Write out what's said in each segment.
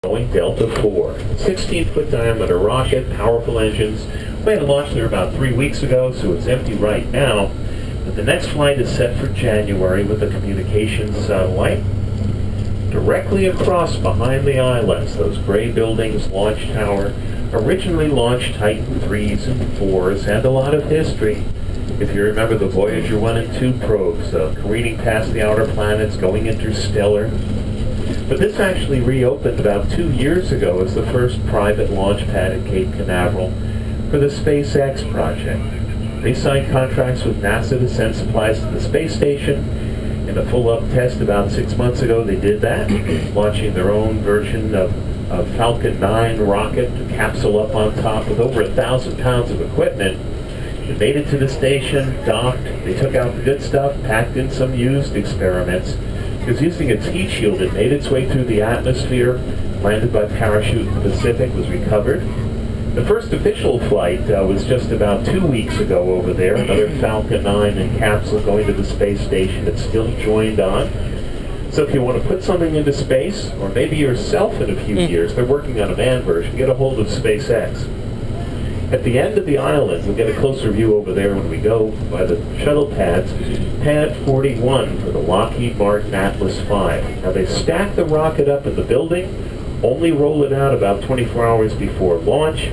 Boeing Delta IV, 16-foot diameter rocket, powerful engines. We had a launch there about 3 weeks ago, so it's empty right now. But the next flight is set for January with a communications satellite. Directly across behind the islands, those gray buildings, launch tower, originally launched Titan 3s and 4s, and a lot of history. If you remember the Voyager 1 and 2 probes, careening past the outer planets, going interstellar. But this actually reopened about 2 years ago as the first private launch pad at Cape Canaveral for the SpaceX project. They signed contracts with NASA to send supplies to the space station. In a full-up test about 6 months ago, they did that, launching their own version of Falcon 9 rocket, a capsule up on top with over 1,000 pounds of equipment. It made it to the station, docked, they took out the good stuff, packed in some used experiments. Because using its heat shield, it made its way through the atmosphere, landed by parachute in the Pacific, was recovered. The first official flight was just about 2 weeks ago over there, another Falcon 9 and capsule going to the space station. It's still joined on. So if you want to put something into space, or maybe yourself in a few years, they're working on a manned version, get a hold of SpaceX. At the end of the island, we'll get a closer view over there when we go by the shuttle pads, Pad 41 for the Lockheed Martin Atlas V. Now they stack the rocket up in the building, only roll it out about 24 hours before launch.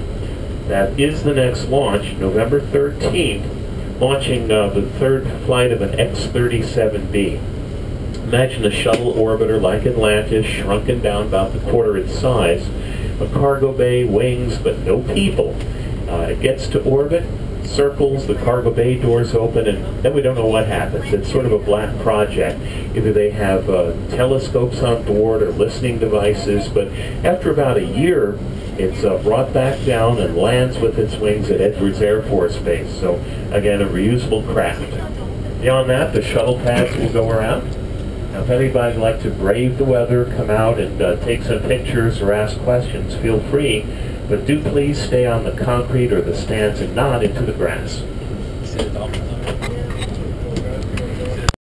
That is the next launch, November 13th, launching the third flight of an X-37B. Imagine a shuttle orbiter like Atlantis, shrunken down about the quarter its size, a cargo bay, wings, but no people. It gets to orbit, circles, the cargo bay doors open, and then we don't know what happens. It's sort of a black project. Either they have telescopes on board or listening devices, but after about a year, it's brought back down and lands with its wings at Edwards Air Force Base. So, again, a reusable craft. Beyond that, the shuttle pads will go around. Now, if anybody'd like to brave the weather, come out and take some pictures or ask questions, feel free. But do please stay on the concrete or the stands and not into the grass.